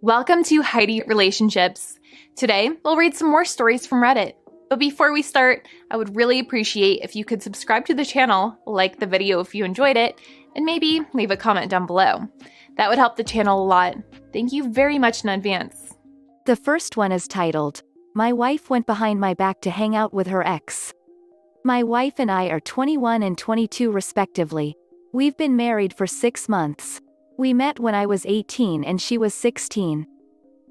Welcome to Heidi Relationships. Today, we'll read some more stories from Reddit. But before we start, I would really appreciate if you could subscribe to the channel, like the video if you enjoyed it, and maybe leave a comment down below. That would help the channel a lot. Thank you very much in advance. The first one is titled, "My wife went behind my back to hang out with her ex." My wife and I are 21 and 22 respectively. We've been married for 6 months. We met when I was 18 and she was 16.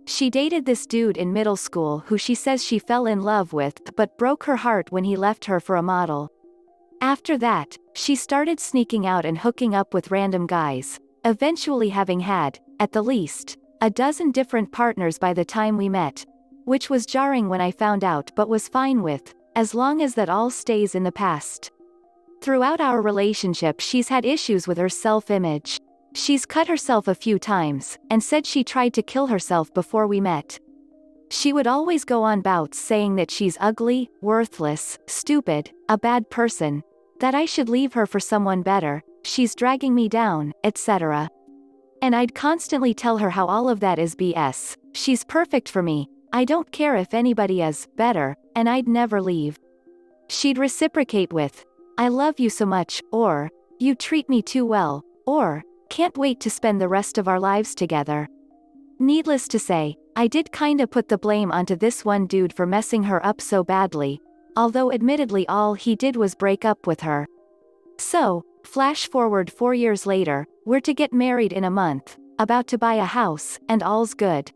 She dated this dude in middle school who she says she fell in love with but broke her heart when he left her for a model. After that, she started sneaking out and hooking up with random guys, eventually having had, at the least, a dozen different partners by the time we met, which was jarring when I found out but was fine with, as long as that all stays in the past. Throughout our relationship she's had issues with her self-image. She's cut herself a few times, and said she tried to kill herself before we met. She would always go on bouts saying that she's ugly, worthless, stupid, a bad person, that I should leave her for someone better, she's dragging me down, etc. And I'd constantly tell her how all of that is BS, she's perfect for me, I don't care if anybody is better, and I'd never leave. She'd reciprocate with, "I love you so much," or, "You treat me too well," or, "Can't wait to spend the rest of our lives together." Needless to say, I did kinda put the blame onto this one dude for messing her up so badly, although admittedly all he did was break up with her. So, flash forward 4 years later, we're to get married in a month, about to buy a house, and all's good.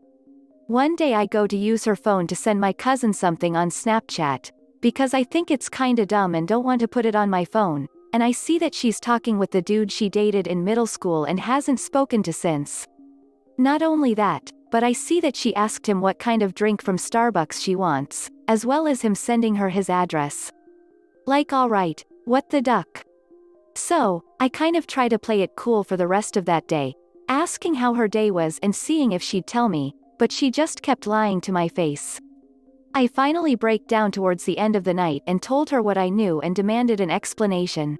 One day I go to use her phone to send my cousin something on Snapchat, because I think it's kinda dumb and don't want to put it on my phone, and I see that she's talking with the dude she dated in middle school and hasn't spoken to since. Not only that, but I see that she asked him what kind of drink from Starbucks she wants, as well as him sending her his address. Like, alright, what the duck? So, I kind of try to play it cool for the rest of that day, asking how her day was and seeing if she'd tell me, but she just kept lying to my face. I finally break down towards the end of the night and told her what I knew and demanded an explanation.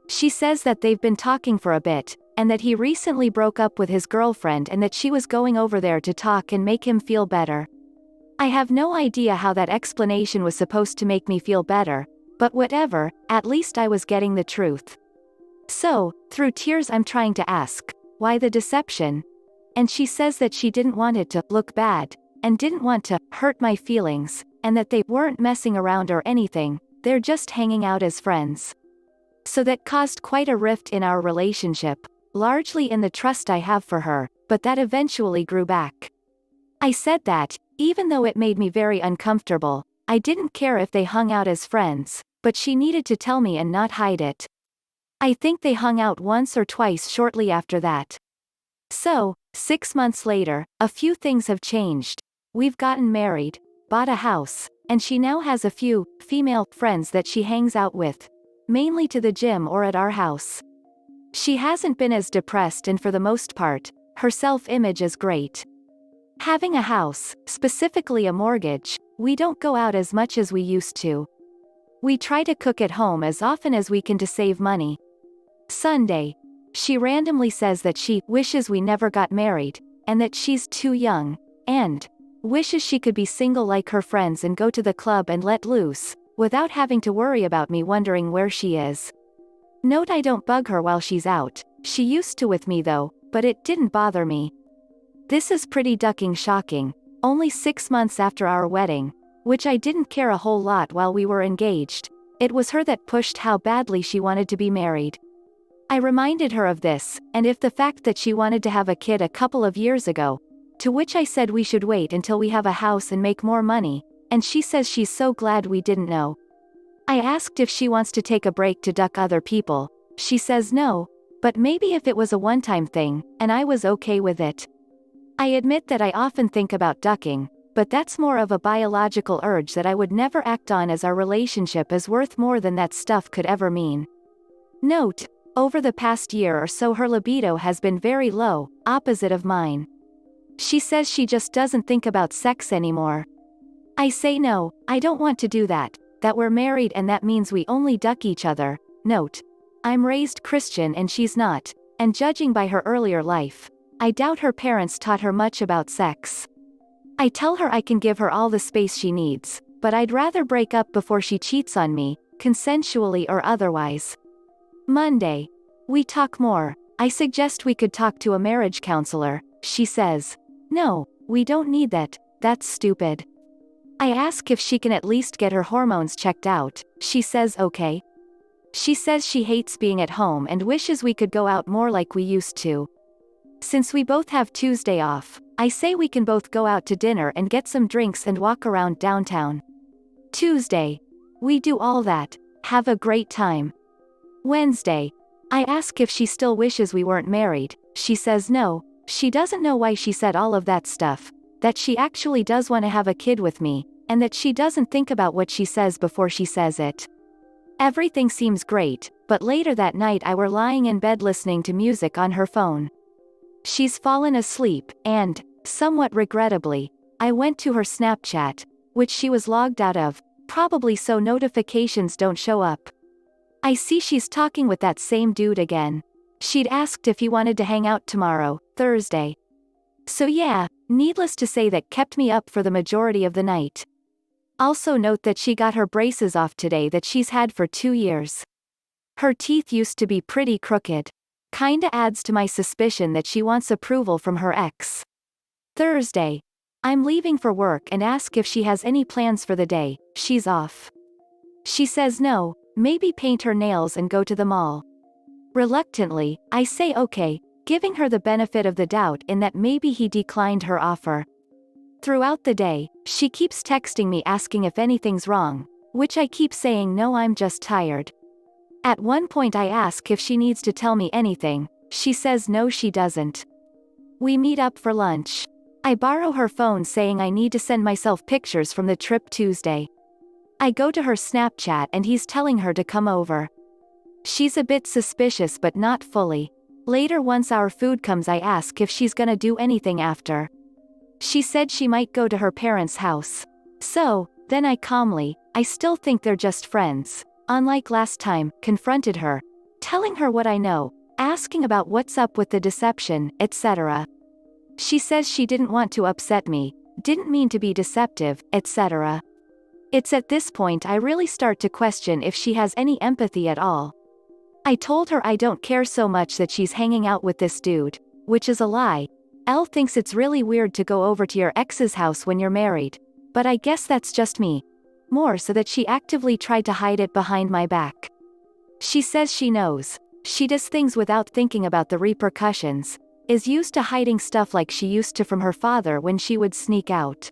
She says that they've been talking for a bit, and that he recently broke up with his girlfriend and that she was going over there to talk and make him feel better. I have no idea how that explanation was supposed to make me feel better, but whatever, at least I was getting the truth. So, through tears I'm trying to ask, why the deception? And she says that she didn't want it to look bad, and didn't want to hurt my feelings, and that they weren't messing around or anything, they're just hanging out as friends. So that caused quite a rift in our relationship, largely in the trust I have for her, but that eventually grew back. I said that, even though it made me very uncomfortable, I didn't care if they hung out as friends, but she needed to tell me and not hide it. I think they hung out once or twice shortly after that. So, 6 months later, a few things have changed. We've gotten married, bought a house, and she now has a few female friends that she hangs out with, mainly to the gym or at our house. She hasn't been as depressed and for the most part, her self-image is great. Having a house, specifically a mortgage, we don't go out as much as we used to. We try to cook at home as often as we can to save money. Sunday, she randomly says that she wishes we never got married, and that she's too young, and wishes she could be single like her friends and go to the club and let loose, without having to worry about me wondering where she is. Note I don't bug her while she's out, she used to with me though, but it didn't bother me. This is pretty ducking shocking, only 6 months after our wedding, which I didn't care a whole lot while we were engaged, it was her that pushed how badly she wanted to be married. I reminded her of this, and if the fact that she wanted to have a kid a couple of years ago, to which I said we should wait until we have a house and make more money, and she says she's so glad we didn't know. I asked if she wants to take a break to duck other people, she says no, but maybe if it was a one-time thing, and I was okay with it. I admit that I often think about ducking, but that's more of a biological urge that I would never act on as our relationship is worth more than that stuff could ever mean. Note, over the past year or so her libido has been very low, opposite of mine. She says she just doesn't think about sex anymore. I say no, I don't want to do that, that we're married and that means we only duck each other. Note, I'm raised Christian and she's not, and judging by her earlier life, I doubt her parents taught her much about sex. I tell her I can give her all the space she needs, but I'd rather break up before she cheats on me, consensually or otherwise. Monday. We talk more. I suggest we could talk to a marriage counselor. She says, "No, we don't need that, that's stupid." I ask if she can at least get her hormones checked out. She says okay. She says she hates being at home and wishes we could go out more like we used to. Since we both have Tuesday off, I say we can both go out to dinner and get some drinks and walk around downtown. Tuesday. We do all that. Have a great time. Wednesday. I ask if she still wishes we weren't married. She says no, she doesn't know why she said all of that stuff, that she actually does want to have a kid with me, and that she doesn't think about what she says before she says it. Everything seems great, but later that night I were lying in bed listening to music on her phone. She's fallen asleep, and, somewhat regrettably, I went to her Snapchat, which she was logged out of, probably so notifications don't show up. I see she's talking with that same dude again. She'd asked if he wanted to hang out tomorrow, Thursday. So yeah, needless to say that kept me up for the majority of the night. Also note that she got her braces off today that she's had for 2 years. Her teeth used to be pretty crooked. Kinda adds to my suspicion that she wants approval from her ex. Thursday. I'm leaving for work and ask if she has any plans for the day. She's off. She says no, maybe paint her nails and go to the mall. Reluctantly, I say okay, giving her the benefit of the doubt in that maybe he declined her offer. Throughout the day, she keeps texting me asking if anything's wrong, which I keep saying no, I'm just tired. At one point I ask if she needs to tell me anything. She says no, she doesn't. We meet up for lunch. I borrow her phone saying I need to send myself pictures from the trip Tuesday. I go to her Snapchat and he's telling her to come over. She's a bit suspicious but not fully. Later, once our food comes, I ask if she's gonna do anything after. She said she might go to her parents' house. So, then I calmly, I still think they're just friends, unlike last time, confronted her, telling her what I know, asking about what's up with the deception, etc. She says she didn't want to upset me, didn't mean to be deceptive, etc. It's at this point I really start to question if she has any empathy at all. I told her I don't care so much that she's hanging out with this dude, which is a lie. Elle thinks it's really weird to go over to your ex's house when you're married, but I guess that's just me. More so that she actively tried to hide it behind my back. She says she knows. She does things without thinking about the repercussions, is used to hiding stuff like she used to from her father when she would sneak out.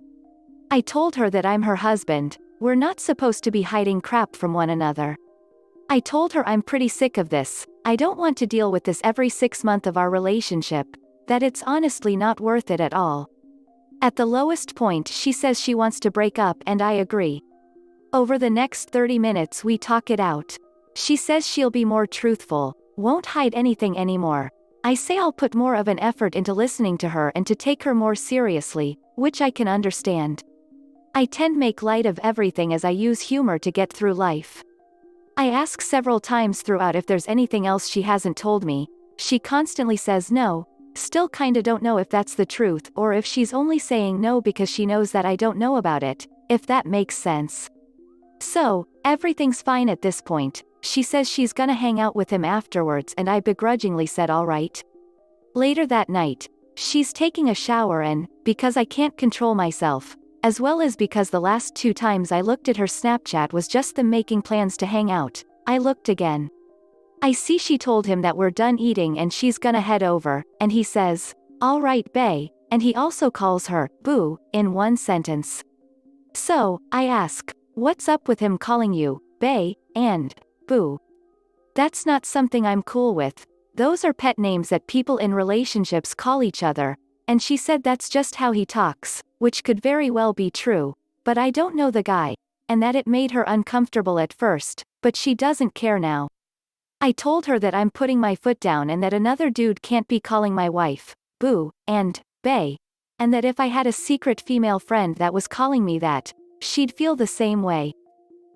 I told her that I'm her husband, we're not supposed to be hiding crap from one another. I told her I'm pretty sick of this, I don't want to deal with this every 6 months of our relationship, that it's honestly not worth it at all. At the lowest point she says she wants to break up and I agree. Over the next 30 minutes we talk it out. She says she'll be more truthful, won't hide anything anymore. I say I'll put more of an effort into listening to her and to take her more seriously, which I can understand. I tend to make light of everything as I use humor to get through life. I ask several times throughout if there's anything else she hasn't told me. She constantly says no, still kinda don't know if that's the truth or if she's only saying no because she knows that I don't know about it, if that makes sense. So, everything's fine at this point. She says she's gonna hang out with him afterwards and I begrudgingly said alright. Later that night, she's taking a shower and, because I can't control myself, as well as because the last 2 times I looked at her Snapchat was just them making plans to hang out, I looked again. I see she told him that we're done eating and she's gonna head over, and he says, "Alright bae," and he also calls her, boo, in one sentence. So, I ask, what's up with him calling you, bae, and, boo? That's not something I'm cool with. Those are pet names that people in relationships call each other, and she said that's just how he talks, which could very well be true, but I don't know the guy, and that it made her uncomfortable at first, but she doesn't care now. I told her that I'm putting my foot down and that another dude can't be calling my wife, boo, and, bae, and that if I had a secret female friend that was calling me that, she'd feel the same way.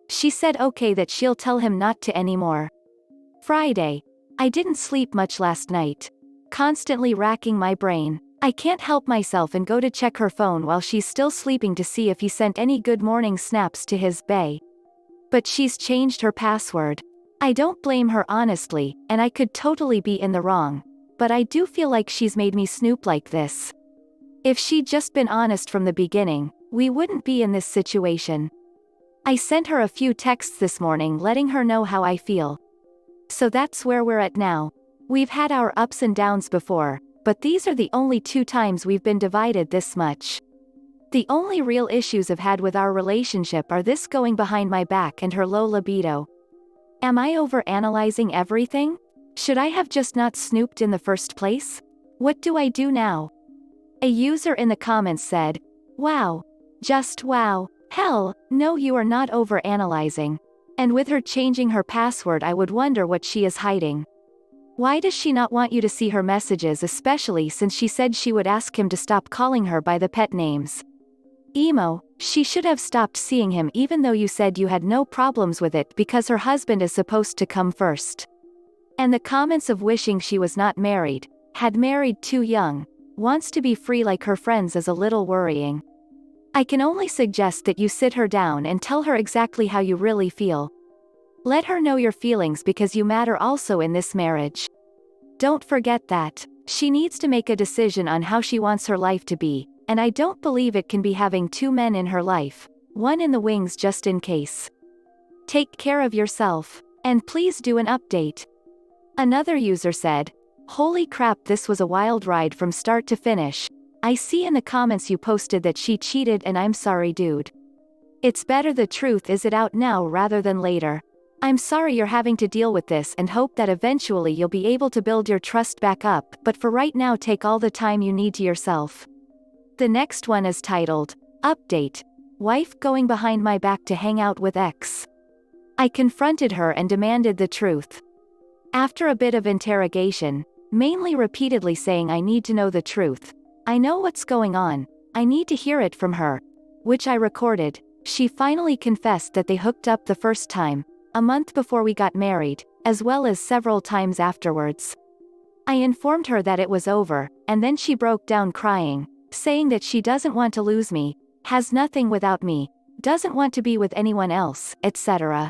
She said okay that she'll tell him not to anymore. Friday. I didn't sleep much last night. constantly racking my brain. I can't help myself and go to check her phone while she's still sleeping to see if he sent any good morning snaps to his bae. But she's changed her password. I don't blame her honestly, and I could totally be in the wrong. But I do feel like she's made me snoop like this. If she'd just been honest from the beginning, we wouldn't be in this situation. I sent her a few texts this morning letting her know how I feel. So that's where we're at now. We've had our ups and downs before, but these are the only 2 times we've been divided this much. The only real issues I've had with our relationship are this going behind my back and her low libido. Am I overanalyzing everything? Should I have just not snooped in the first place? What do I do now? A user in the comments said, "Wow. Just wow. Hell, no, you are not overanalyzing. And with her changing her password, I would wonder what she is hiding. Why does she not want you to see her messages, especially since she said she would ask him to stop calling her by the pet names? Emo, she should have stopped seeing him even though you said you had no problems with it because her husband is supposed to come first." And the comments of wishing she was not married, had married too young, wants to be free like her friends is a little worrying. I can only suggest that you sit her down and tell her exactly how you really feel. Let her know your feelings because you matter also in this marriage. Don't forget that. She needs to make a decision on how she wants her life to be, and I don't believe it can be having 2 men in her life, one in the wings just in case. Take care of yourself, and please do an update. Another user said, "Holy crap, this was a wild ride from start to finish. I see in the comments you posted that she cheated and I'm sorry dude. It's better the truth is it out now rather than later. I'm sorry you're having to deal with this and hope that eventually you'll be able to build your trust back up, but for right now take all the time you need to yourself." The next one is titled, "Update. Wife going behind my back to hang out with ex. I confronted her and demanded the truth. After a bit of interrogation, mainly repeatedly saying I need to know the truth. I know what's going on, I need to hear it from her. Which I recorded. She finally confessed that they hooked up the first time, a month before we got married, as well as several times afterwards. I informed her that it was over, and then she broke down crying, saying that she doesn't want to lose me, has nothing without me, doesn't want to be with anyone else, etc.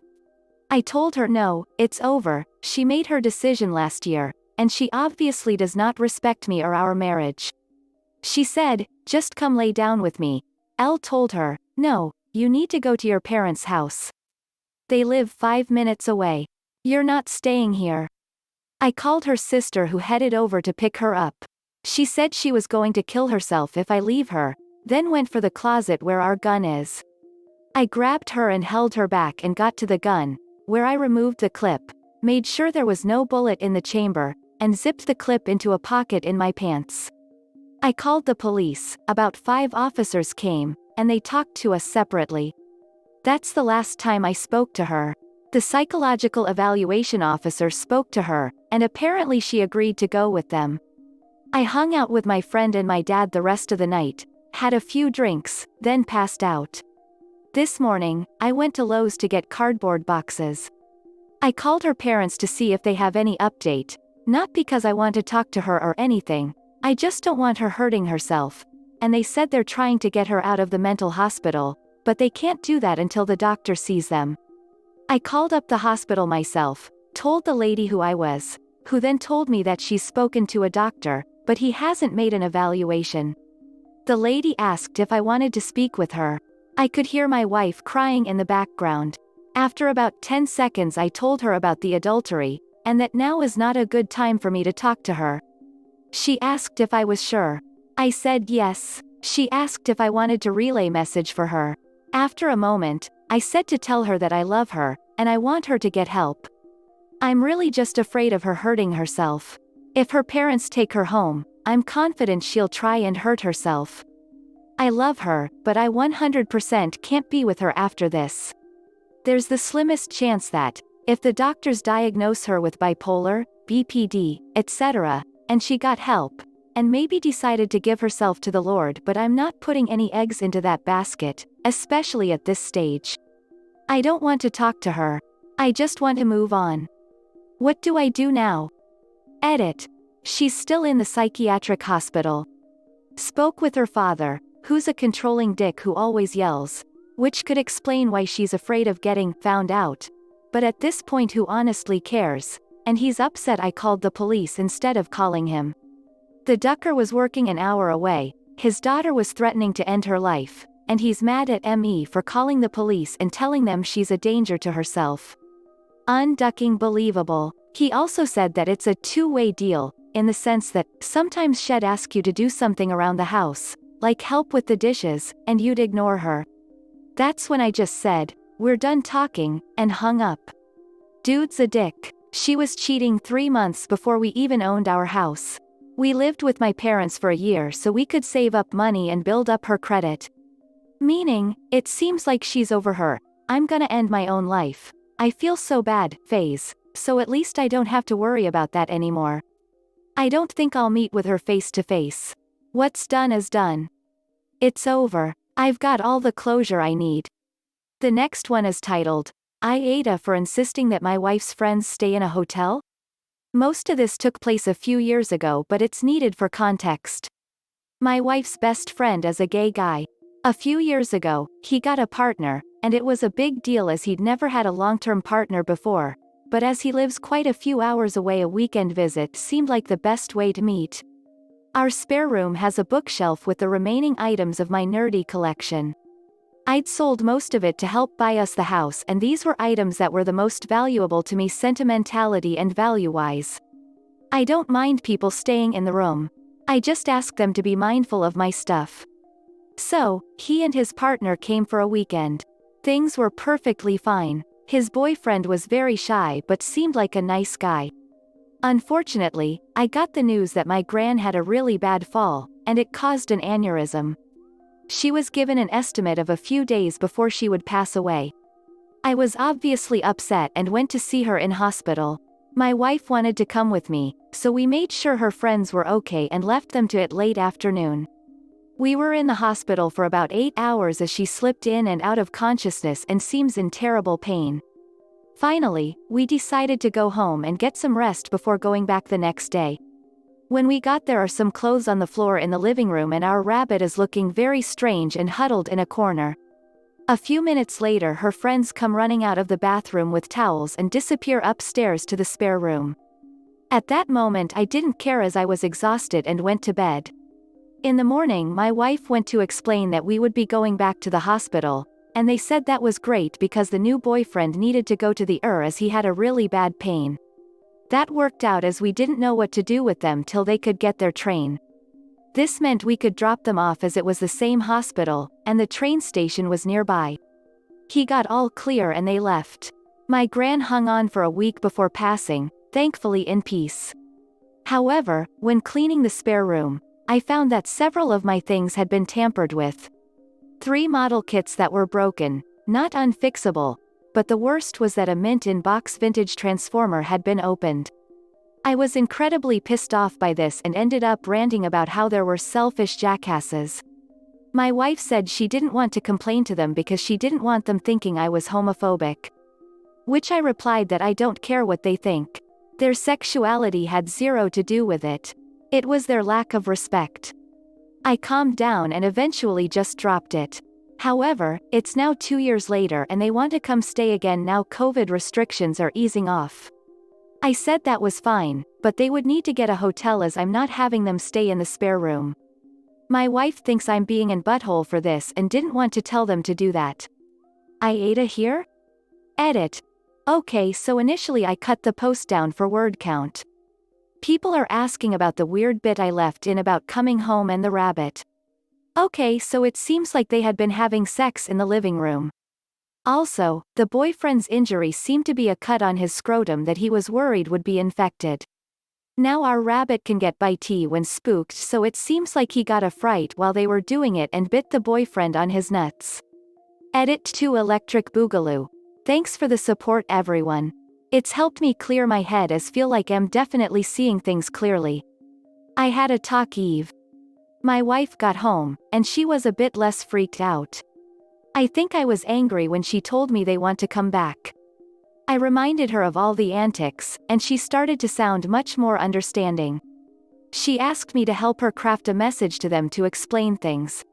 I told her no, it's over, she made her decision last year, and she obviously does not respect me or our marriage. She said, just come lay down with me. Elle told her, no, you need to go to your parents' house. They live 5 minutes away. You're not staying here. I called her sister who headed over to pick her up. She said she was going to kill herself if I leave her, then went for the closet where our gun is. I grabbed her and held her back and got to the gun, where I removed the clip, made sure there was no bullet in the chamber, and zipped the clip into a pocket in my pants. I called the police, about 5 officers came, and they talked to us separately. That's the last time I spoke to her. The psychological evaluation officer spoke to her, and apparently she agreed to go with them. I hung out with my friend and my dad the rest of the night, had a few drinks, then passed out. This morning, I went to Lowe's to get cardboard boxes. I called her parents to see if they have any update, not because I want to talk to her or anything, I just don't want her hurting herself, and they said they're trying to get her out of the mental hospital, but they can't do that until the doctor sees them. I called up the hospital myself, told the lady who I was, who then told me that she's spoken to a doctor, but he hasn't made an evaluation. The lady asked if I wanted to speak with her. I could hear my wife crying in the background. After about 10 seconds I told her about the adultery, and that now is not a good time for me to talk to her. She asked if I was sure. I said yes. She asked if I wanted to relay message for her. After a moment, I said to tell her that I love her, and I want her to get help. I'm really just afraid of her hurting herself. If her parents take her home, I'm confident she'll try and hurt herself. I love her, but I 100% can't be with her after this. There's the slimmest chance that, if the doctors diagnose her with bipolar, BPD, etc., and she got help, and maybe decided to give herself to the Lord, but I'm not putting any eggs into that basket, especially at this stage. I don't want to talk to her. I just want to move on. What do I do now? Edit. She's still in the psychiatric hospital. Spoke with her father, who's a controlling dick who always yells, which could explain why she's afraid of getting found out. But at this point, who honestly cares? And he's upset I called the police instead of calling him. The ducker was working an hour away, his daughter was threatening to end her life, and he's mad at me for calling the police and telling them she's a danger to herself. Unducking believable. He also said that it's a two-way deal, in the sense that, sometimes she'd ask you to do something around the house, like help with the dishes, and you'd ignore her. That's when I just said, "We're done talking," and hung up. Dude's a dick. She was cheating 3 months before we even owned our house. We lived with my parents for a year so we could save up money and build up her credit. Meaning, it seems like she's over her. I'm gonna end my own life. I feel so bad, phase, so at least I don't have to worry about that anymore. I don't think I'll meet with her face to face. What's done is done. It's over. I've got all the closure I need. The next one is titled, I Ada for insisting that my wife's friends stay in a hotel? Most of this took place a few years ago, but it's needed for context. My wife's best friend is a gay guy. A few years ago, he got a partner, and it was a big deal as he'd never had a long-term partner before, but as he lives quite a few hours away, a weekend visit seemed like the best way to meet. Our spare room has a bookshelf with the remaining items of my nerdy collection. I'd sold most of it to help buy us the house, and these were items that were the most valuable to me sentimentality and value-wise. I don't mind people staying in the room. I just ask them to be mindful of my stuff. So, he and his partner came for a weekend. Things were perfectly fine. His boyfriend was very shy but seemed like a nice guy. Unfortunately, I got the news that my gran had a really bad fall, and it caused an aneurysm. She was given an estimate of a few days before she would pass away. I was obviously upset and went to see her in hospital. My wife wanted to come with me, so we made sure her friends were okay and left them to it late afternoon. We were in the hospital for about 8 hours as she slipped in and out of consciousness and seems in terrible pain. Finally, we decided to go home and get some rest before going back the next day. When we got there, are some clothes on the floor in the living room and our rabbit is looking very strange and huddled in a corner. A few minutes later, her friends come running out of the bathroom with towels and disappear upstairs to the spare room. At that moment I didn't care as I was exhausted and went to bed. In the morning my wife went to explain that we would be going back to the hospital, and they said that was great because the new boyfriend needed to go to the ER as he had a really bad pain. That worked out as we didn't know what to do with them till they could get their train. This meant we could drop them off as it was the same hospital, and the train station was nearby. He got all clear and they left. My gran hung on for a week before passing, thankfully in peace. However, when cleaning the spare room, I found that several of my things had been tampered with. 3 model kits that were broken, not unfixable, but the worst was that a mint-in-box vintage transformer had been opened. I was incredibly pissed off by this and ended up ranting about how there were selfish jackasses. My wife said she didn't want to complain to them because she didn't want them thinking I was homophobic. Which I replied that I don't care what they think. Their sexuality had zero to do with it. It was their lack of respect. I calmed down and eventually just dropped it. However, it's now 2 years later and they want to come stay again now COVID restrictions are easing off. I said that was fine, but they would need to get a hotel as I'm not having them stay in the spare room. My wife thinks I'm being an butthole for this and didn't want to tell them to do that. I Ada here? Edit. Okay, so initially I cut the post down for word count. People are asking about the weird bit I left in about coming home and the rabbit. Okay, so it seems like they had been having sex in the living room. Also, the boyfriend's injury seemed to be a cut on his scrotum that he was worried would be infected. Now our rabbit can get bitey when spooked, so it seems like he got a fright while they were doing it and bit the boyfriend on his nuts. Edit to Electric Boogaloo. Thanks for the support everyone. It's helped me clear my head as feel like I'm definitely seeing things clearly. I had a talk Eve. My wife got home, and she was a bit less freaked out. I think I was angry when she told me they want to come back. I reminded her of all the antics, and she started to sound much more understanding. She asked me to help her craft a message to them to explain things.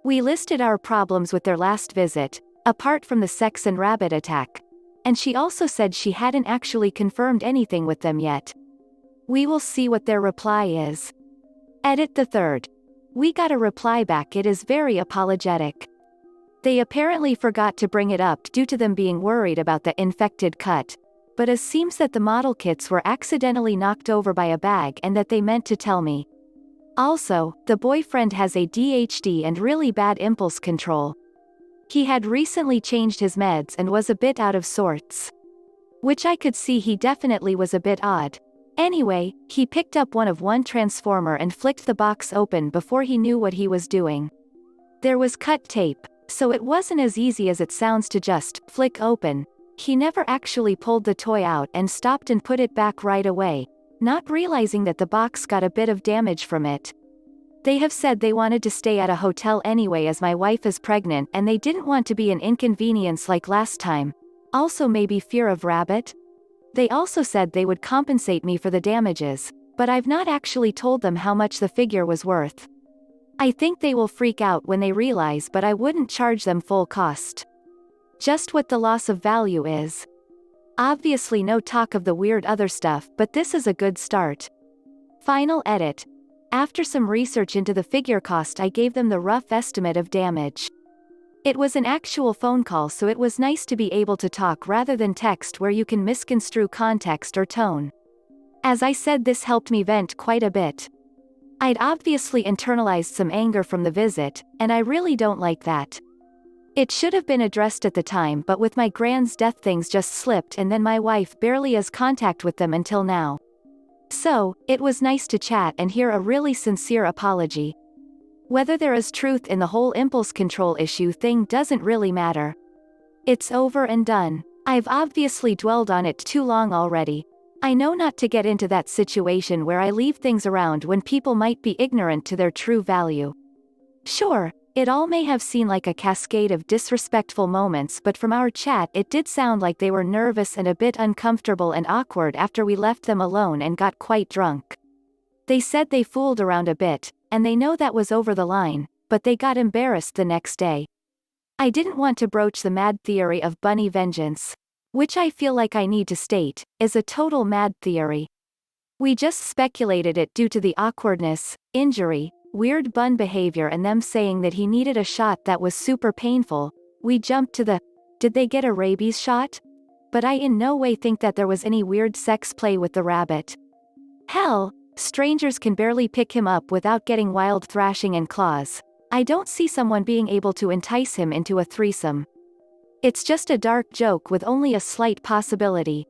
We listed our problems with their last visit, apart from the sex and rabbit attack. And she also said she hadn't actually confirmed anything with them yet. We will see what their reply is. Edit the third. We got a reply back. It is very apologetic. They apparently forgot to bring it up due to them being worried about the infected cut, but it seems that the model kits were accidentally knocked over by a bag and that they meant to tell me. Also, the boyfriend has ADHD and really bad impulse control. He had recently changed his meds and was a bit out of sorts. Which I could see he definitely was a bit odd. Anyway, he picked up one transformer and flicked the box open before he knew what he was doing. There was cut tape, so it wasn't as easy as it sounds to just flick open. He never actually pulled the toy out and stopped and put it back right away, not realizing that the box got a bit of damage from it. They have said they wanted to stay at a hotel anyway as my wife is pregnant and they didn't want to be an inconvenience like last time. Also maybe fear of rabbit? They also said they would compensate me for the damages, but I've not actually told them how much the figure was worth. I think they will freak out when they realize, but I wouldn't charge them full cost. Just what the loss of value is. Obviously no talk of the weird other stuff, but this is a good start. Final edit. After some research into the figure cost, I gave them the rough estimate of damage. It was an actual phone call, so it was nice to be able to talk rather than text where you can misconstrue context or tone. As I said, this helped me vent quite a bit. I'd obviously internalized some anger from the visit, and I really don't like that. It should have been addressed at the time, but with my grand's death things just slipped and then my wife barely has contact with them until now. So, it was nice to chat and hear a really sincere apology. Whether there is truth in the whole impulse control issue thing doesn't really matter. It's over and done. I've obviously dwelled on it too long already. I know not to get into that situation where I leave things around when people might be ignorant to their true value. Sure, it all may have seemed like a cascade of disrespectful moments, but from our chat it did sound like they were nervous and a bit uncomfortable and awkward after we left them alone and got quite drunk. They said they fooled around a bit, and they know that was over the line, but they got embarrassed the next day. I didn't want to broach the mad theory of bunny vengeance, which I feel like I need to state, is a total mad theory. We just speculated it due to the awkwardness, injury, weird bun behavior and them saying that he needed a shot that was super painful. We jumped to the, did they get a rabies shot? But I in no way think that there was any weird sex play with the rabbit. Hell, strangers can barely pick him up without getting wild thrashing and claws. I don't see someone being able to entice him into a threesome. It's just a dark joke with only a slight possibility.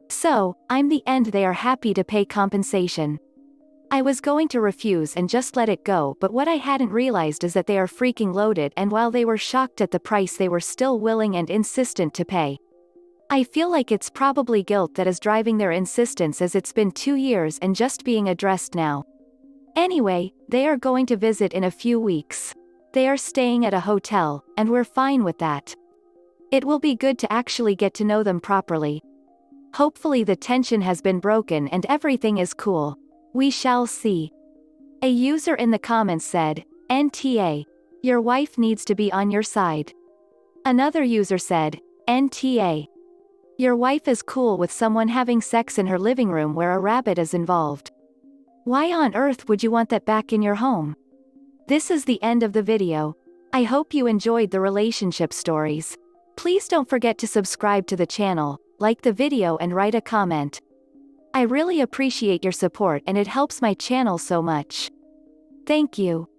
So, I'm the end. They are happy to pay compensation. I was going to refuse and just let it go, but what I hadn't realized is that they are freaking loaded, and while they were shocked at the price, they were still willing and insistent to pay. I feel like it's probably guilt that is driving their insistence, as it's been 2 years and just being addressed now. Anyway, they are going to visit in a few weeks. They are staying at a hotel, and we're fine with that. It will be good to actually get to know them properly. Hopefully the tension has been broken and everything is cool. We shall see. A user in the comments said, NTA. Your wife needs to be on your side. Another user said, NTA. Your wife is cool with someone having sex in her living room where a rabbit is involved. Why on earth would you want that back in your home? This is the end of the video. I hope you enjoyed the relationship stories. Please don't forget to subscribe to the channel, like the video and write a comment. I really appreciate your support and it helps my channel so much. Thank you.